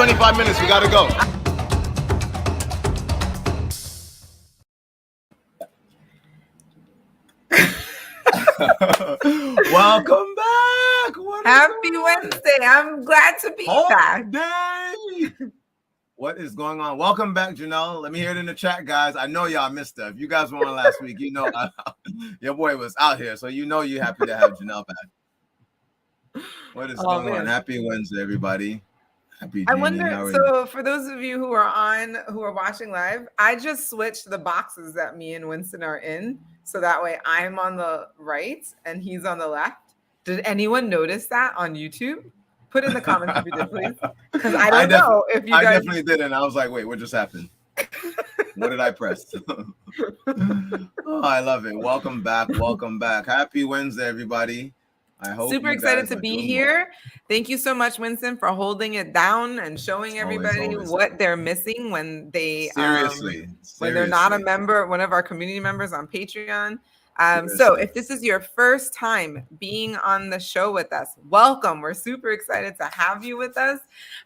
25 minutes. We got to go. Welcome back. Happy Wednesday. I'm glad to be back. Day. What is going on? Welcome back, Janelle. Let me hear it in the chat, guys. I know y'all missed her. If you guys were on last week, you know your boy was out here. So you know you're happy to have Janelle back. What is going on? Happy Wednesday, everybody. Happy I wonder, so for those of you who are watching live, I just switched the boxes that me and Winston are in. So that way I'm on the right and he's on the left. Did anyone notice that on YouTube? Put in the comments if you did, please. Because I don't know if you guys... I definitely didn't. I was like, wait, what just happened? What did I press? Oh, I love it. Welcome back. Welcome back. Happy Wednesday, everybody. I hope super excited to be here. Thank you so much, Winston, for holding it down and showing everybody what they're missing when they when they're not a member, one of our community members on Patreon. So if this is your first time being on the show with us, welcome. We're super excited to have you with us.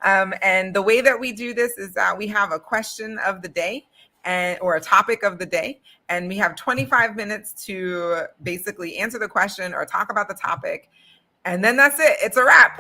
And the way that we do this is that we have a question of the day or a topic of the day. And we have 25 minutes to basically answer the question or talk about the topic. And then that's it. It's a wrap.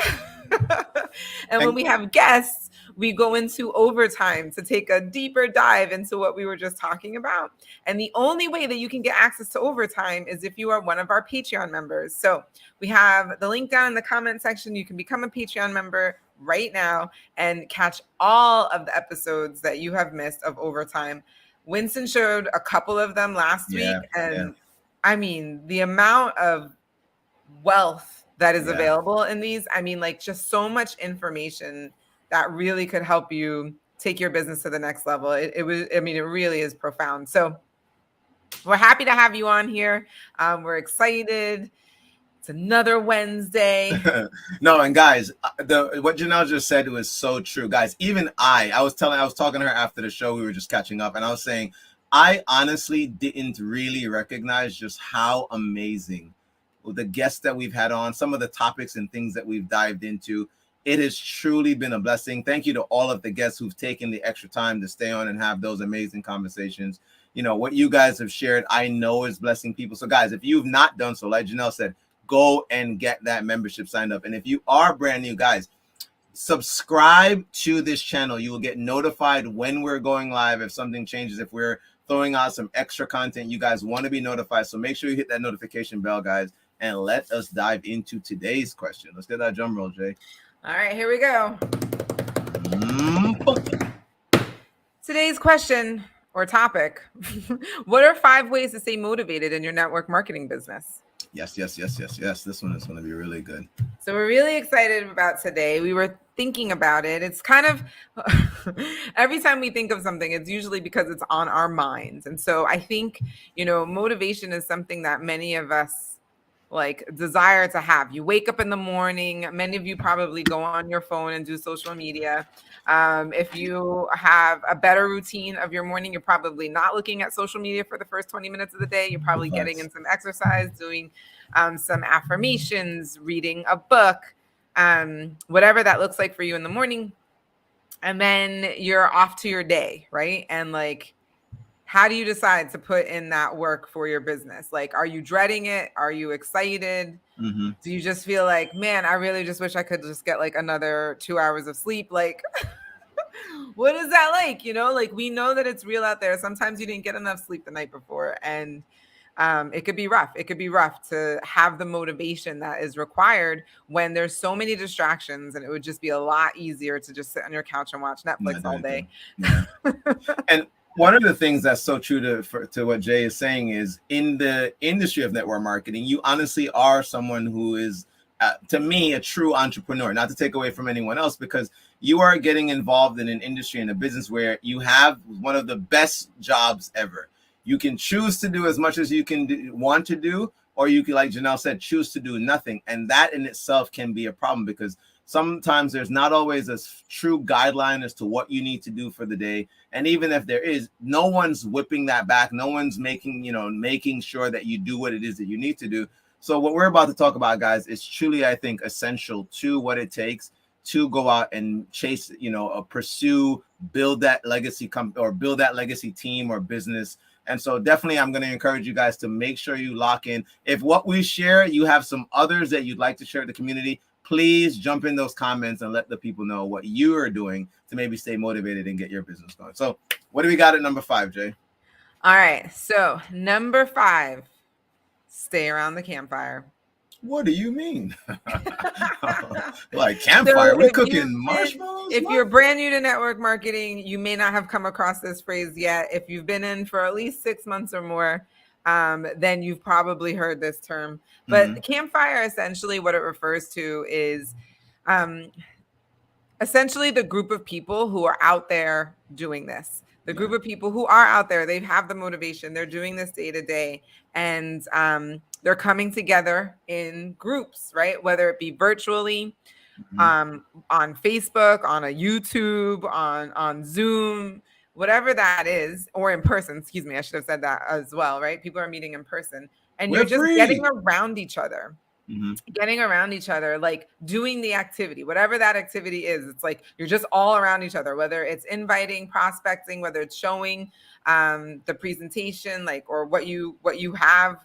And when we have guests, we go into overtime to take a deeper dive into what we were just talking about. And the only way that you can get access to overtime is if you are one of our Patreon members. So we have the link down in the comment section. You can become a Patreon member right now and catch all of the episodes that you have missed of overtime. Winston showed a couple of them last week. And I mean, the amount of wealth that is available in these, I mean, like just so much information that really could help you take your business to the next level. It really is profound. So we're happy to have you on here. We're excited. It's another Wednesday. No, and guys, what Janelle just said was so true. Guys, even I was talking to her after the show, we were just catching up, and I was saying, I honestly didn't really recognize just how amazing the guests that we've had on, some of the topics and things that we've dived into. It has truly been a blessing. Thank you to all of the guests who've taken the extra time to stay on and have those amazing conversations. You know, what you guys have shared, I know is blessing people. So guys, if you've not done so, like Janelle said, go and get that membership signed up. And if you are brand new, guys, subscribe to this channel. You will get notified when we're going live, if something changes, if we're throwing out some extra content. You guys want to be notified. So make sure you hit that notification bell, guys, and let us dive into today's question. Let's get that drum roll, Jay. All right, here we go. Today's question or topic. What are 5 ways to stay motivated in your network marketing business? Yes. This one is going to be really good. So we're really excited about today. We were thinking about it. It's kind of every time we think of something, it's usually because it's on our minds. And so I think, motivation is something that many of us desire to have. You wake up in the morning. Many of you probably go on your phone and do social media. If you have a better routine of your morning, you're probably not looking at social media for the first 20 minutes of the day. You're probably getting in some exercise, doing some affirmations, reading a book, whatever that looks like for you in the morning. And then you're off to your day, right? And how do you decide to put in that work for your business? Are you dreading it? Are you excited? Mm-hmm. Do you just feel like, man, I really just wish I could just get another 2 hours of sleep? What is that like? We know that it's real out there. Sometimes you didn't get enough sleep the night before, and it could be rough. It could be rough to have the motivation that is required when there's so many distractions, and it would just be a lot easier to just sit on your couch and watch Netflix all day. Yeah. And one of the things that's so true to what Jay is saying is, in the industry of network marketing, you honestly are someone who is, to me, a true entrepreneur, not to take away from anyone else, because you are getting involved in an industry and a business where you have one of the best jobs ever. You can choose to do as much as you can want to do, or you can, like Janelle said, choose to do nothing. And that in itself can be a problem, because sometimes there's not always a true guideline as to what you need to do for the day. And even if there is, no one's whipping that back. No one's making sure that you do what it is that you need to do. So what we're about to talk about, guys, is truly, I think, essential to what it takes to go out and chase, pursue, build that legacy or build that legacy team or business. And so definitely I'm going to encourage you guys to make sure you lock in. If what we share, you have some others that you'd like to share with the community, please jump in those comments and let the people know what you are doing to maybe stay motivated and get your business going. So what do we got at number 5, Jay? All right. So number 5, stay around the campfire. What do you mean? Like campfire? So we're cooking marshmallows? If you're brand new to network marketing, you may not have come across this phrase yet. If you've been in for at least 6 months or more, then you've probably heard this term. But campfire, essentially what it refers to is essentially the group of people who are out there doing this. The group of people who are out there, they have the motivation, they're doing this day to day, and they're coming together in groups, right? Whether it be virtually, on Facebook, on a YouTube, on Zoom, whatever that is, or in person, excuse me, I should have said that as well, right? People are meeting in person, and you're just getting around each other. Getting around each other, like doing the activity, whatever that activity is. It's like you're just all around each other, whether it's inviting, prospecting, whether it's showing the presentation, like, or what you have,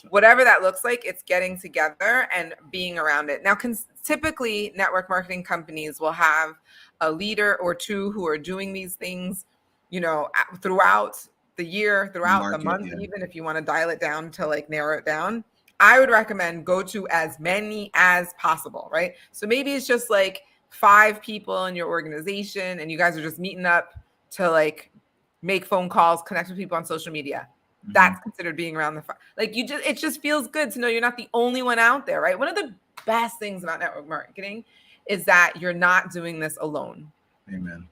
whatever that looks like, it's getting together and being around it. Now, typically network marketing companies will have a leader or two who are doing these things, throughout the year, throughout the month, even if you want to dial it down to like narrow it down. I would recommend go to as many as possible, right? So maybe it's just like 5 people in your organization and you guys are just meeting up to like make phone calls, connect with people on social media. That's considered being around the fire. Like it just feels good to know you're not the only one out there, right? One of the best things about network marketing is that you're not doing this alone. Amen.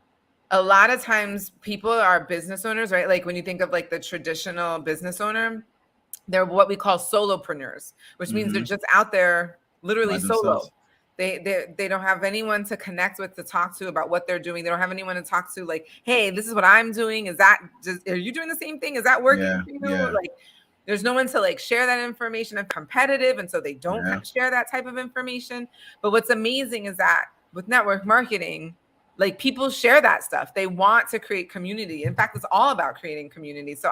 A lot of times people are business owners, right? Like when you think of like the traditional business owner, they're what we call solopreneurs, which means they're just out there literally solo. They don't have anyone to connect with, to talk to about what they're doing. They don't have anyone to talk to like, hey, this is what I'm doing. Are you doing the same thing? Is that working for you? Yeah. Like there's no one to like share that information. And competitive. And so they don't share that type of information. But what's amazing is that with network marketing, like people share that stuff. They want to create community. In fact, it's all about creating community. So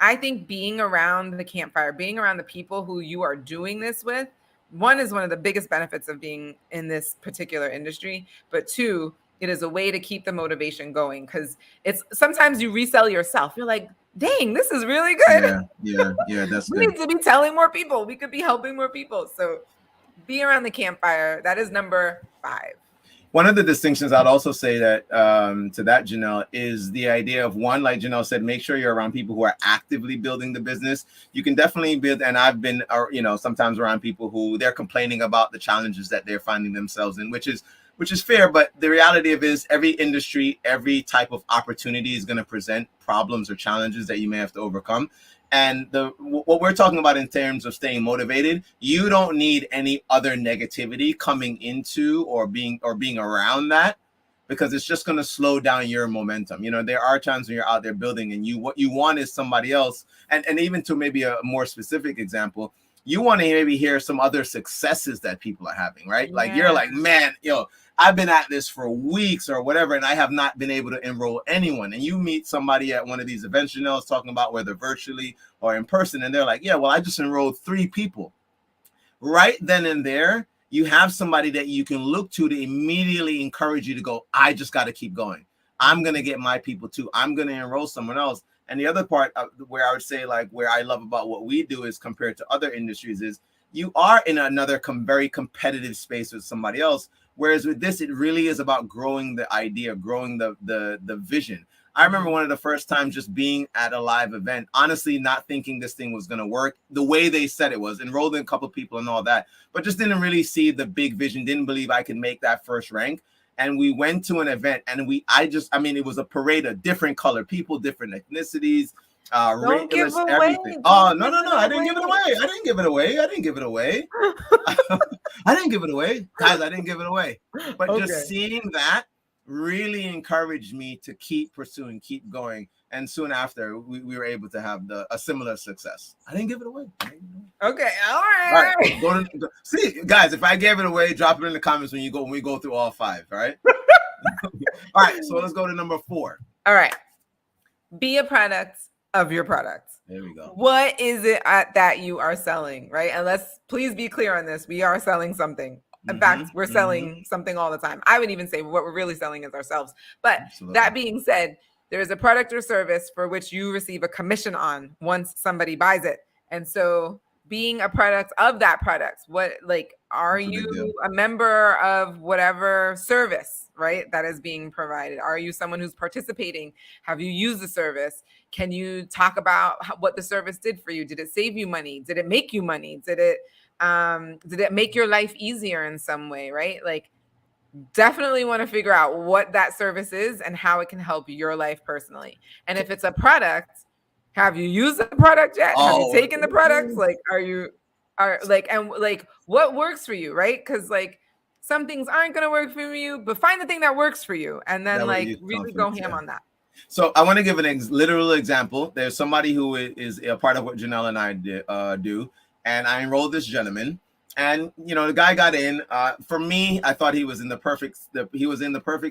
I think being around the campfire, being around the people who you are doing this with, one is one of the biggest benefits of being in this particular industry, but 2, it is a way to keep the motivation going because it's sometimes you resell yourself. You're like, dang, this is really good. Yeah, that's we need to be telling more people. We could be helping more people. So be around the campfire. That is number 5. One of the distinctions I'd also say that to that, Janelle, is the idea of one, like Janelle said, make sure you're around people who are actively building the business. You can definitely build, and I've been, sometimes around people who they're complaining about the challenges that they're finding themselves in, which is fair. But the reality of it is every industry, every type of opportunity is going to present problems or challenges that you may have to overcome. And what we're talking about in terms of staying motivated, you don't need any other negativity coming into or being around that, because it's just going to slow down your momentum. There are times when you're out there building and what you want is somebody else. And even to maybe a more specific example, you want to maybe hear some other successes that people are having, right? Like you're like, man, I've been at this for weeks or whatever, and I have not been able to enroll anyone. And you meet somebody at one of these events, Janelle's talking about, whether virtually or in person, and they're like, yeah, well, I just enrolled 3 people. Right then and there, you have somebody that you can look to immediately encourage you to go, I just got to keep going. I'm going to get my people too. I'm going to enroll someone else. And the other part where I would say, like, where I love about what we do is compared to other industries is you are in another very competitive space with somebody else. Whereas with this, it really is about growing the idea, growing the vision. I remember one of the first times just being at a live event, honestly, not thinking this thing was going to work the way they said it was, enrolled in a couple of people and all that, but just didn't really see the big vision, didn't believe I could make that first rank. And we went to an event and it was a parade of different color people, different ethnicities, race, everything. Oh, no. I didn't give it away. I didn't give it away. Guys, I didn't give it away. But just seeing that really encouraged me to keep pursuing, keep going. And soon after, we were able to have a similar success. I didn't give it away. Okay, all right. See, guys, if I gave it away, drop it in the comments when we go through all 5. All right. All right. So let's go to number 4. All right. Be a product of your product. There we go. What is it that you are selling, right? And let's please be clear on this. We are selling something. In fact, we're selling something all the time. I would even say what we're really selling is ourselves. But that being said, there is a product or service for which you receive a commission on once somebody buys it. And so being a product of that product, are you a member of whatever service, right, that is being provided? Are you someone who's participating? Have you used the service? Can you talk about what the service did for you? Did it save you money? Did it make you money? Did it make your life easier in some way, right? Like, definitely want to figure out what that service is and how it can help your life personally. And if it's a product, have you used the product yet? Have you taken the products? Like, what works for you, right? Because some things aren't going to work for you, but find the thing that works for you and then really go ham on that. So I want to give an literal example. There's somebody who is a part of what Janelle and I do, and I enrolled this gentleman. And the guy got in. For me, I thought he was in the perfect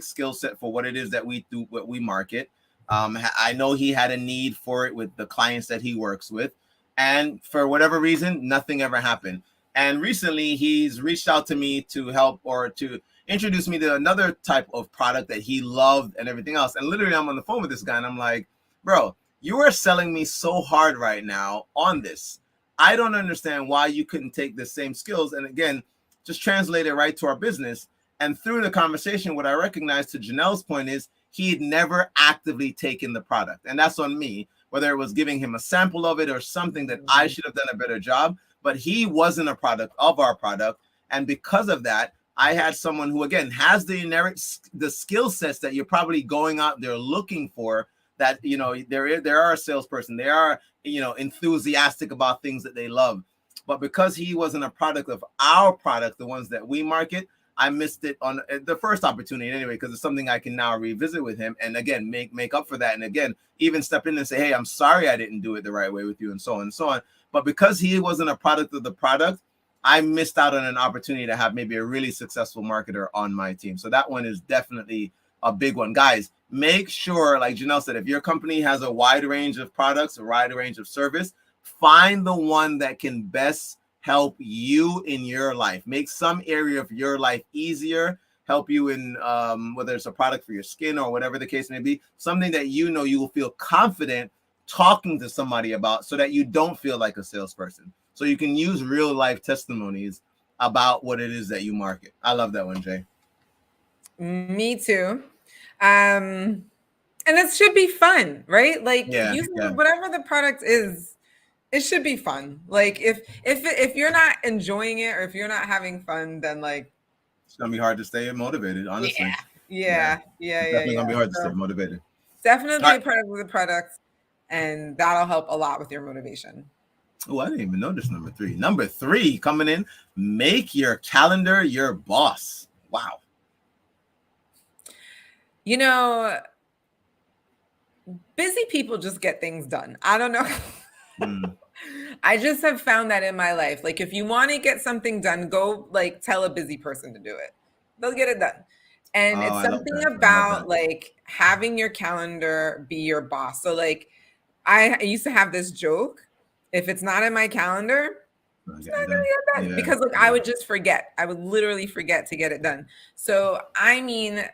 skill set for what it is that we do, what we market. I know he had a need for it with the clients that he works with, and for whatever reason, nothing ever happened. And recently, he's reached out to me to help or to introduce me to another type of product that he loved and everything else. And literally, I'm on the phone with this guy, and I'm like, "Bro, you are selling me so hard right now on this. I don't understand why you couldn't take the same skills and again, just translate it right to our business." And through the conversation, what I recognized, to Janelle's point, is he had never actively taken the product. And that's on me, whether it was giving him a sample of it or something that I should have done a better job. But he wasn't a product of our product. And because of that, I had someone who, again, has the skill sets that you're probably going out there looking for, that, there are a salesperson, they are, enthusiastic about things that they love. But because he wasn't a product of our product, the ones that we market, I missed it on the first opportunity anyway, because it's something I can now revisit with him and again make up for that, and again even step in and say, "Hey, I'm sorry I didn't do it the right way with you," and so on and so on. But because he wasn't a product of the product, I missed out on an opportunity to have maybe a really successful marketer on my team. So that one is definitely a big one. Guys, make sure, like Janelle said, if your company has a wide range of products, a wide range of service, find the one that can best help you in your life. Make some area of your life easier, help you in whether it's a product for your skin or whatever the case may be, something that you will feel confident talking to somebody about, so that you don't feel like a salesperson. So you can use real life testimonies about what it is that you market. I love that one, Jay. Me too. And it should be fun, right? Whatever the product is, it should be fun. Like if you're not enjoying it or if you're not having fun, then it's gonna be hard to stay motivated, honestly. Yeah. It's definitely gonna be hard to stay motivated. Definitely a product with the product, and that'll help a lot with your motivation. Oh, I didn't even notice number 3. Number 3 coming in: make your calendar your boss. Wow. Busy people just get things done. I don't know. I just have found that in my life. Like, if you want to get something done, go tell a busy person to do it. They'll get it done. And it's something about having your calendar be your boss. So I used to have this joke: if it's not in my calendar, it's not gonna get done. Because I would just forget. I would literally forget to get it done. So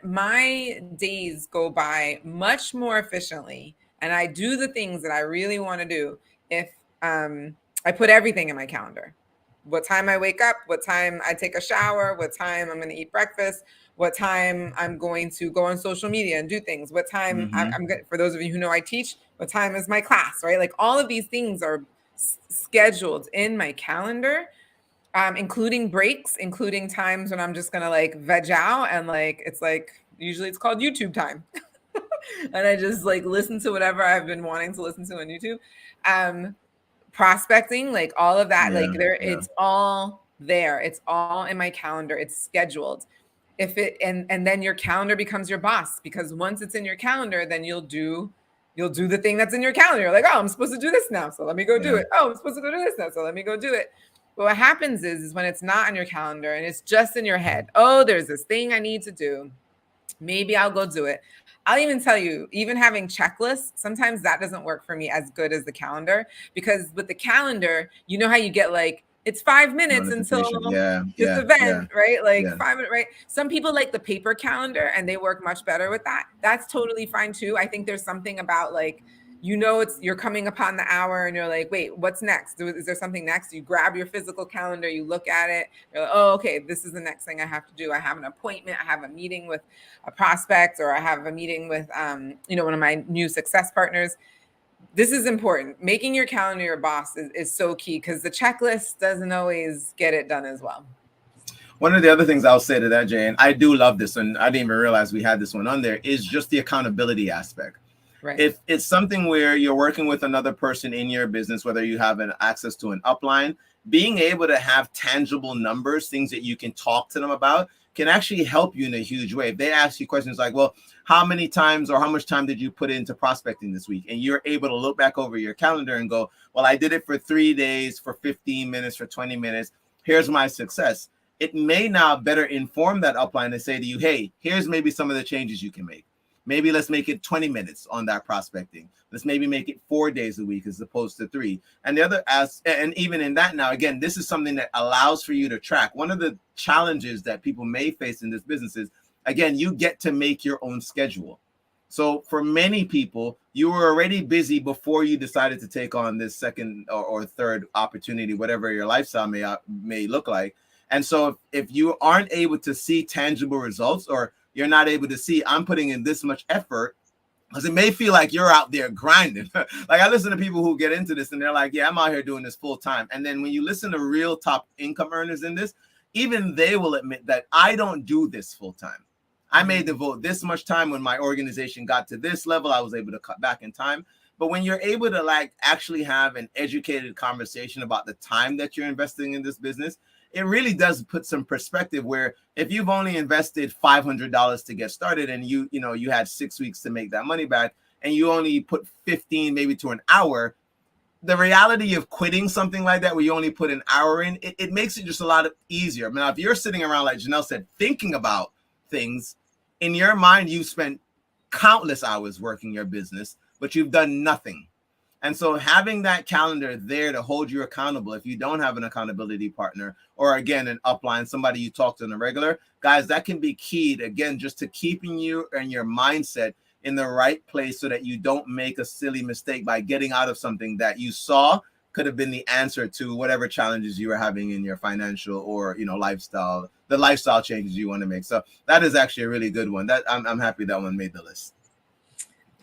my days go by much more efficiently, and I do the things that I really want to do if I put everything in my calendar. What time I wake up, what time I take a shower, what time I'm going to eat breakfast, what time I'm going to go on social media and do things, what time I'm good. For those of you who know I teach, what time is my class, right? All of these things are scheduled in my calendar, including breaks, including times when I'm just going to veg out, and usually it's called YouTube time. And I just listen to whatever I've been wanting to listen to on YouTube. Prospecting, all of that, it's all there. It's all in my calendar. It's scheduled. and then your calendar becomes your boss, because once it's in your calendar, then you'll do the thing that's in your calendar. You're like, oh, I'm supposed to do this now, so let me go do it. Oh, I'm supposed to go do this now, so let me go do it. But what happens is when it's not on your calendar and it's just in your head, oh, there's this thing I need to do. Maybe I'll go do it. I'll even tell you, even having checklists, sometimes that doesn't work for me as good as the calendar, because with the calendar, you know how you get like, it's 5 minutes until this event, right? Like 5 minutes, right? Some people like the paper calendar and they work much better with that. That's totally fine too. I think there's something about like, you're coming upon the hour and you're like, wait, what's next? Is there something next? You grab your physical calendar, you look at it, you're like, oh, okay, this is the next thing I have to do. I have an appointment, I have a meeting with a prospect, or I have a meeting with, one of my new success partners. This is important. Making your calendar your boss is so key, because the checklist doesn't always get it done as well. One of the other things I'll say to that, Jay, and I do love this, and I didn't even realize we had this one on there, is just the accountability aspect. Right. If it's something where you're working with another person in your business, whether you have an access to an upline, being able to have tangible numbers, things that you can talk to them about, can actually help you in a huge way. If they ask you questions like, well, how many times or how much time did you put into prospecting this week? And you're able to look back over your calendar and go, well, I did it for 3 days, for 15 minutes, for 20 minutes. Here's my success. It may now better inform that upline and say to you, hey, here's maybe some of the changes you can make. Maybe let's make it 20 minutes on that prospecting. Let's maybe make it 4 days a week as opposed to 3. And the other, and even in that now, again, this is something that allows for you to track. One of the challenges that people may face in this business is, again, you get to make your own schedule. So for many people, you were already busy before you decided to take on this second or third opportunity, whatever your lifestyle may look like. And so if you aren't able to see tangible results, or you're not able to see, I'm putting in this much effort, because it may feel like you're out there grinding. Like I listen to people who get into this and they're like, yeah, I'm out here doing this full time. And then when you listen to real top income earners in this, even they will admit that I don't do this full time. I may devote this much time. When my organization got to this level, I was able to cut back in time. But when you're able to like actually have an educated conversation about the time that you're investing in this business, it really does put some perspective, where if you've only invested $500 to get started and you had 6 weeks to make that money back, and you only put 15 maybe to an hour, the reality of quitting something like that where you only put an hour in, it makes it just a lot easier. I mean, if you're sitting around, like Janelle said, thinking about things, in your mind, you've spent countless hours working your business, but you've done nothing. And so having that calendar there to hold you accountable, if you don't have an accountability partner, or again, an upline, somebody you talk to on a regular, guys, that can be keyed, again, just to keeping you and your mindset in the right place, so that you don't make a silly mistake by getting out of something that you saw could have been the answer to whatever challenges you were having in your financial or, lifestyle, the lifestyle changes you want to make. So that is actually a really good one. That I'm happy that one made the list.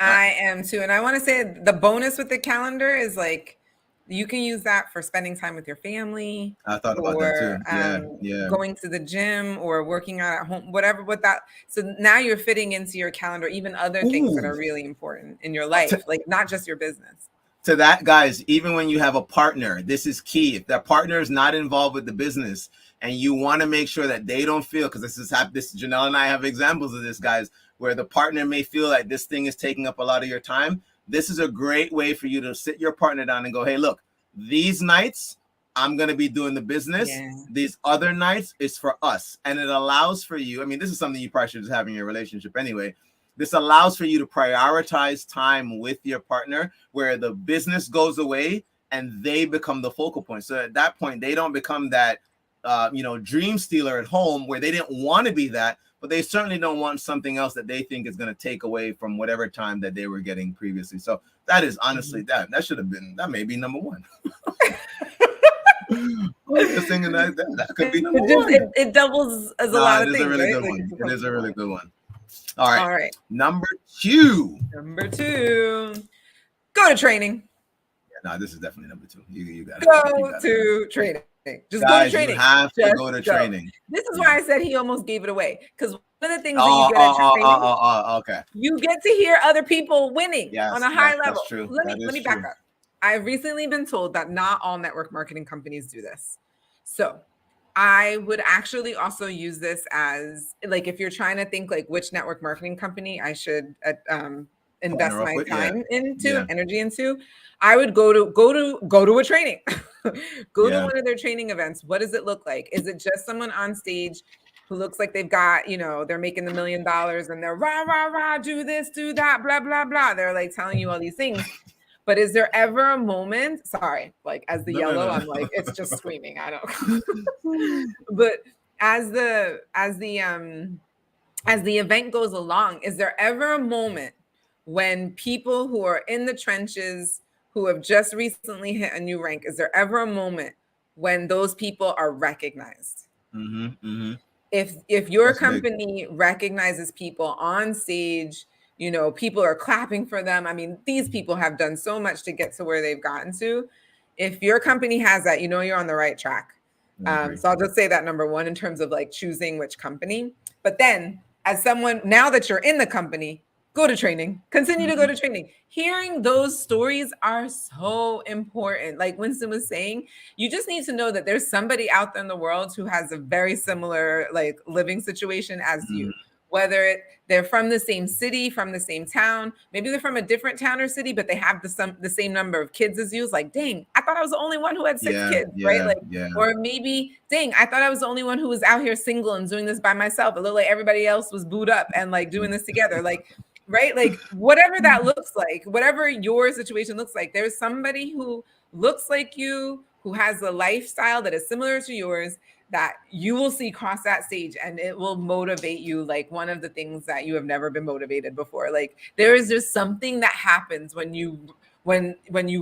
I am too. And I want to say the bonus with the calendar is like, you can use that for spending time with your family. I thought about that too. Yeah. Going to the gym or working out at home, whatever with that. So now you're fitting into your calendar even other things that are really important in your life, like not just your business. To that, guys, even when you have a partner, this is key. If that partner is not involved with the business and you want to make sure that they don't feel, because this Janelle and I have examples of this, guys, where the partner may feel like this thing is taking up a lot of your time, this is a great way for you to sit your partner down and go, hey, look, these nights I'm going to be doing the business. Yeah. These other nights is for us. And it allows for you, I mean, this is something you probably should just have in your relationship anyway. This allows for you to prioritize time with your partner, where the business goes away and they become the focal point. So at that point, they don't become that, dream stealer at home, where they didn't want to be that, but they certainly don't want something else that they think is going to take away from whatever time that they were getting previously. So that is honestly that may be number one. Just thinking that could be number one. It doubles as a lot of things. It is a really good one. All right. Number 2. Go to training. Yeah, no, this is definitely number 2. You got go to training. Just go to training. You have to go to training. This is why I said he almost gave it away, because one of the things that you get at training, okay, you get to hear other people winning on a high level. That's true. Let me back up. I've recently been told that not all network marketing companies do this. So I would actually also use this as, like, if you're trying to think like which network marketing company I should invest my time into, energy into, I would go to a training. Go to one of their training events. What does it look like? Is it just someone on stage who looks like they've got, they're making $1 million and they're rah, rah, rah, do this, do that, blah, blah, blah. They're like telling you all these things. But is there ever a moment, sorry, like as the yellow, I'm like, it's just screaming. I don't, but as the event goes along, is there ever a moment when people who are in the trenches, who have just recently hit a new rank, is there ever a moment when those people are recognized? If your company recognizes people on stage, people are clapping for them. I mean, these people have done so much to get to where they've gotten to. If your company has that, you're on the right track. So I'll just say that number one in terms of like choosing which company. But then as someone, now that you're in the company, go to training, continue to go to training. Hearing those stories are so important. Like Winston was saying, you just need to know that there's somebody out there in the world who has a very similar like living situation as you. Whether they're from the same city, from the same town, maybe they're from a different town or city, but they have the same number of kids as you. It's like, dang, I thought I was the only one who had 6 kids, right? Like, or maybe, dang, I thought I was the only one who was out here single and doing this by myself. It looked like everybody else was booed up and like doing this together. Like, right? Like whatever that looks like, whatever your situation looks like, there's somebody who looks like you, who has a lifestyle that is similar to yours, that you will see cross that stage, and it will motivate you like one of the things that you have never been motivated before. Like there is just something that happens when you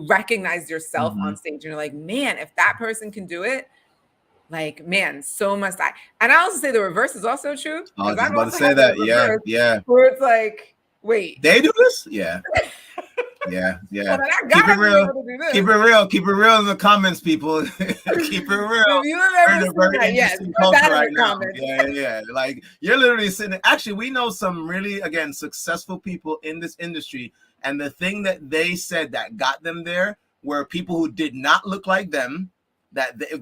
recognize yourself on stage and you're like, man, if that person can do it, like, man, so must I. And I also say the reverse is also true. I was about to say that. Yeah. Where it's like, wait, they do this? Yeah. Yeah. Well, keep it real. Keep it real in the comments, people. Keep it real. If you have ever seen that, yes, put that in the comments. Yeah. Like you're literally sitting. Actually, we know some really, again, successful people in this industry, and the thing that they said that got them there were people who did not look like them,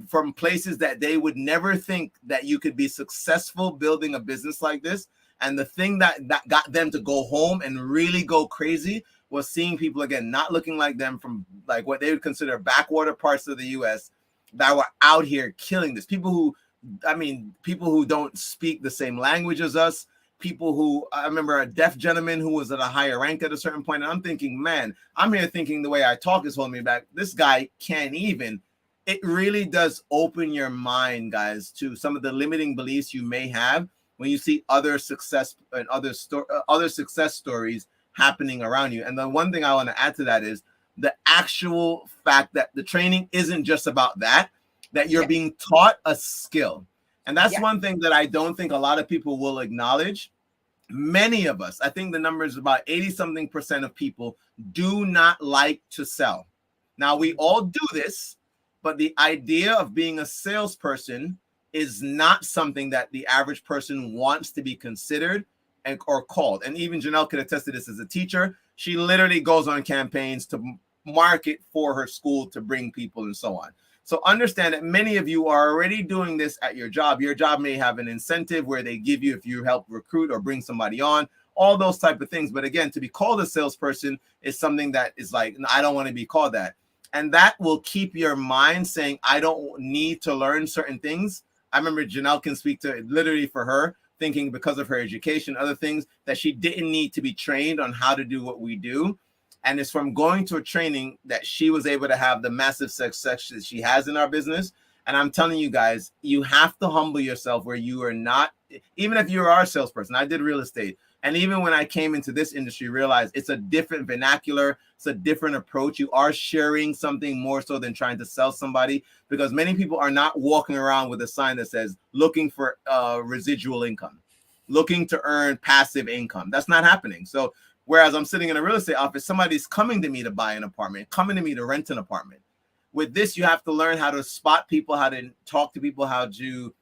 from places that they would never think that you could be successful building a business like this. And the thing that got them to go home and really go crazy was seeing people, again, not looking like them, from like what they would consider backwater parts of the US, that were out here killing this. People who don't speak the same language as us. People who, I remember a deaf gentleman who was at a higher rank at a certain point. And I'm thinking, man, I'm here thinking the way I talk is holding me back. This guy can't even. It really does open your mind, guys, to some of the limiting beliefs you may have when you see other success and other success stories happening around you. And the one thing I want to add to that is the actual fact that the training isn't just about that you're being taught a skill. And that's one thing that I don't think a lot of people will acknowledge. Many of us, I think the number is about 80-something% of people do not like to sell. Now, we all do this, but the idea of being a salesperson is not something that the average person wants to be considered or called. And even Janelle could attest to this as a teacher. She literally goes on campaigns to market for her school to bring people and so on. So understand that many of you are already doing this at your job. Your job may have an incentive where they give you if you help recruit or bring somebody on, all those type of things. But again, to be called a salesperson is something that is like, I don't want to be called that. And that will keep your mind saying, I don't need to learn certain things. I remember Janelle can speak to it literally for her, thinking because of her education, other things, that she didn't need to be trained on how to do what we do. And it's from going to a training that she was able to have the massive success that she has in our business. And I'm telling you guys, you have to humble yourself where you are not, even if you are a salesperson. I did real estate. And even when I came into this industry, realized it's a different vernacular. It's a different approach. You are sharing something more so than trying to sell somebody, because many people are not walking around with a sign that says looking for residual income, looking to earn passive income. That's not happening. So whereas I'm sitting in a real estate office, somebody's coming to me to buy an apartment, coming to me to rent an apartment. With this, you have to learn how to spot people, how to talk to people, how to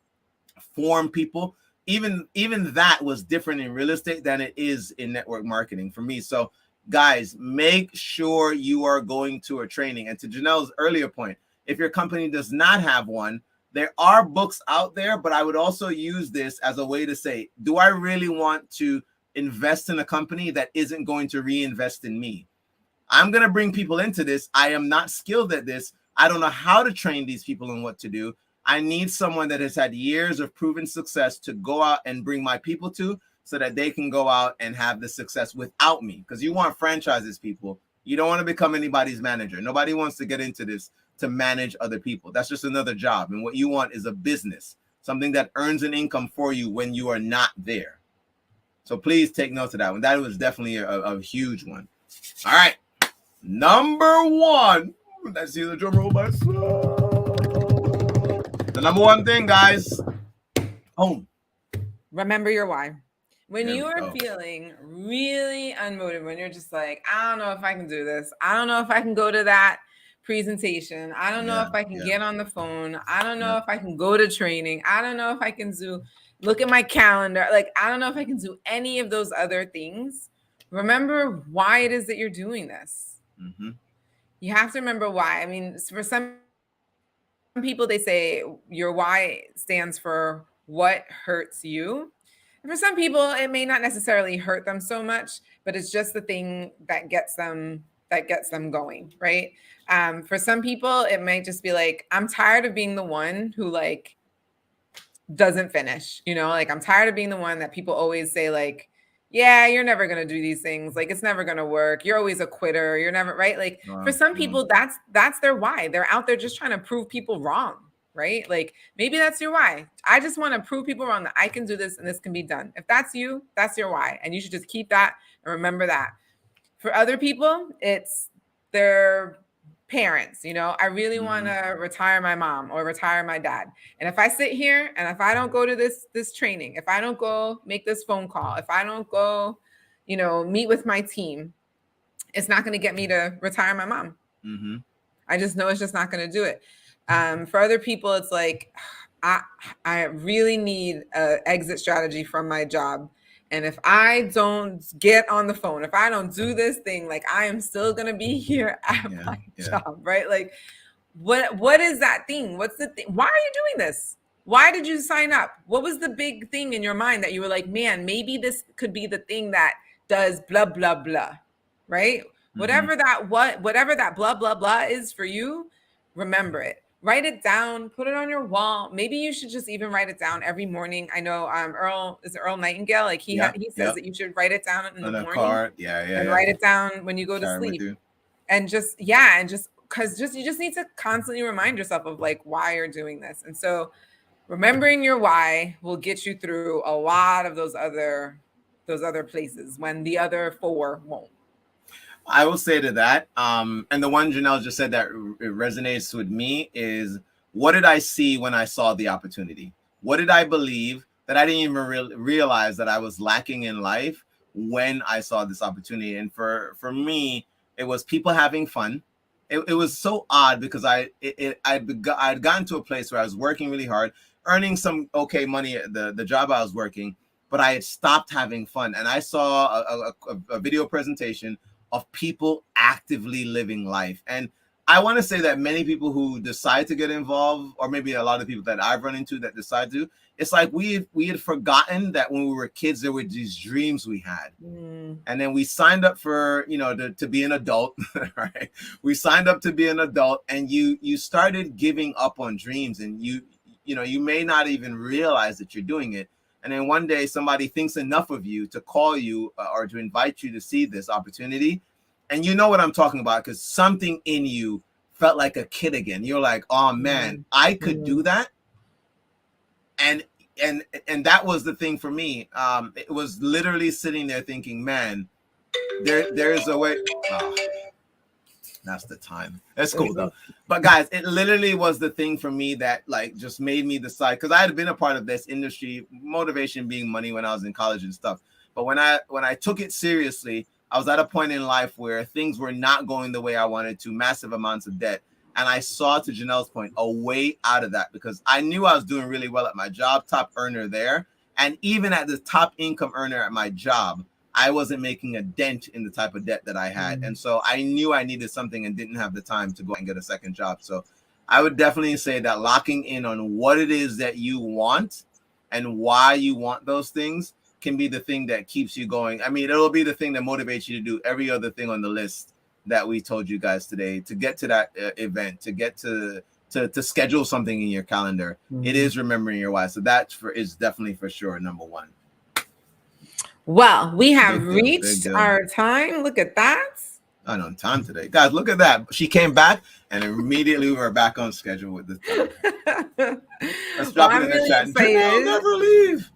form people. Even that was different in real estate than it is in network marketing for me. So guys, make sure you are going to a training. And to Janelle's earlier point, if your company does not have one, There are books out there, but I would also use this as a way to say, do I really want to invest in a company that isn't going to reinvest in me? I'm going to bring people into this. I am not skilled at this. I don't know how to train these people and what to do. I need someone that has had years of proven success to go out and bring my people to, so that they can go out and have the success without me. Because you want franchises, people. You don't want to become anybody's manager. Nobody wants to get into this to manage other people. That's just another job. And what you want is a business, something that earns an income for you when you are not there. So please take note of that one. That was definitely a huge one. All right. Number one. Let's see the drum roll myself. The number one thing, guys. Home. Remember your why. When you are feeling really unmotivated, when you're just like, I don't know if I can do this. I don't know if I can go to that presentation. I don't know if I can get on the phone. I don't know if I can go to training. I don't know if I can look at my calendar. Like, I don't know if I can do any of those other things. Remember why it is that you're doing this. Mm-hmm. You have to remember why. I mean, for some people, they say your why stands for what hurts you. And for some people, it may not necessarily hurt them so much, but it's just the thing that gets them going, right? For some people, it might just be like, I'm tired of being the one who like doesn't finish, like I'm tired of being the one that people always say like, yeah, you're never going to do these things. Like, it's never going to work. You're always a quitter. You're never right. Like for some people, that's their why. They're out there just trying to prove people wrong, right? Like maybe that's your why. I just want to prove people wrong that I can do this and this can be done. If that's you, that's your why. And you should just keep that and remember that. For other people, it's their parents. I really want to retire my mom or retire my dad. And if I sit here and if I don't go to this training, if I don't go make this phone call, if I don't go, meet with my team, it's not going to get me to retire my mom. Mm-hmm. I just know it's just not going to do it. For other people, it's like, I really need an exit strategy from my job. And if I don't get on the phone, if I don't do this thing, like I am still going to be here at my job, right? Like what is that thing? What's the thing? Why are you doing this? Why did you sign up? What was the big thing in your mind that you were like, man, maybe this could be the thing that does blah, blah, blah, right? Mm-hmm. Whatever that blah, blah, blah is for you, remember it. Write it down, put it on your wall. Maybe you should just even write it down every morning. I know Earl Nightingale, like he says that you should write it down in the morning. Card. And write it down when you go to sleep. And just because you just need to constantly remind yourself of like why you're doing this. And so remembering your why will get you through a lot of those other places when the other four won't. I will say to that, and the one Janelle just said that resonates with me is, what did I see when I saw the opportunity? What did I believe that I didn't even realize that I was lacking in life when I saw this opportunity? And for me, it was people having fun. It was so odd because I'd gotten to a place where I was working really hard, earning some okay money at the job I was working, but I had stopped having fun. And I saw a video presentation of people actively living life. And I want to say that many people who decide to get involved, or maybe a lot of people that I've run into that decide to, it's like we had forgotten that when we were kids, there were these dreams we had. And then we signed up for, to be an adult, right? We signed up to be an adult, and you started giving up on dreams, and you may not even realize that you're doing it. And then one day somebody thinks enough of you to call you or to invite you to see this opportunity. And you know what I'm talking about, because something in you felt like a kid again. You're like, oh man, I could do that. And that was the thing for me. It was literally sitting there thinking, man, there's a way. Oh, that's the time. That's cool though. But guys, it literally was the thing for me that like just made me decide, because I had been a part of this industry, motivation being money, when I was in college and stuff. But when I took it seriously, I was at a point in life where things were not going the way I wanted to, massive amounts of debt. And I saw, to Janelle's point, a way out of that, because I knew I was doing really well at my job, top earner there. And even at the top income earner at my job, I wasn't making a dent in the type of debt that I had. And so I knew I needed something and didn't have the time to go and get a second job. So I would definitely say that locking in on what it is that you want and why you want those things can be the thing that keeps you going. I mean, it'll be the thing that motivates you to do every other thing on the list that we told you guys today, to get to that event, to get to schedule something in your calendar. Mm-hmm. It is remembering your why. So that is definitely for sure number one. Well, we have reached our time. Look at that. I know, time today. Guys, look at that. She came back and immediately we were back on schedule with the time. Let's drop it in the chat. Janelle, never leave.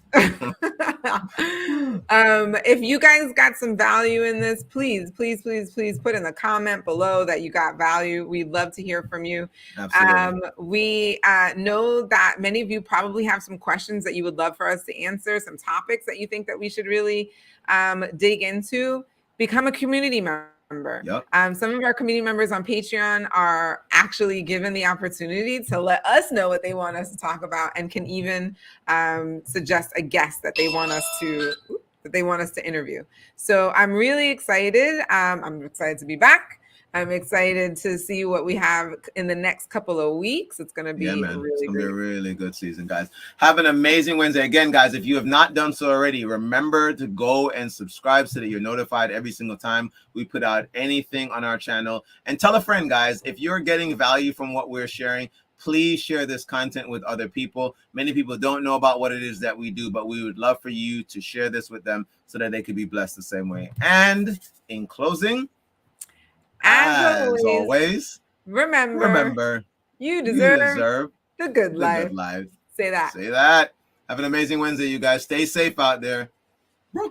If you guys got some value in this, please put in the comment below that you got value. We'd love to hear from you. Absolutely. We know that many of you probably have some questions that you would love for us to answer, some topics that you think that we should really dig into. Become a community member. Yep. Some of our community members on Patreon are actually given the opportunity to let us know what they want us to talk about, and can even suggest a guest that they want us to interview. So I'm really excited. I'm excited to be back. I'm excited to see what we have in the next couple of weeks. It's going to be be a really good season, guys. Have an amazing Wednesday. Again, guys, if you have not done so already, remember to go and subscribe so that you're notified every single time we put out anything on our channel. And tell a friend, guys, if you're getting value from what we're sharing, please share this content with other people. Many people don't know about what it is that we do, but we would love for you to share this with them so that they could be blessed the same way. And in closing, as always, remember you deserve the good life. Good life. Say that. Say that. Have an amazing Wednesday, you guys. Stay safe out there.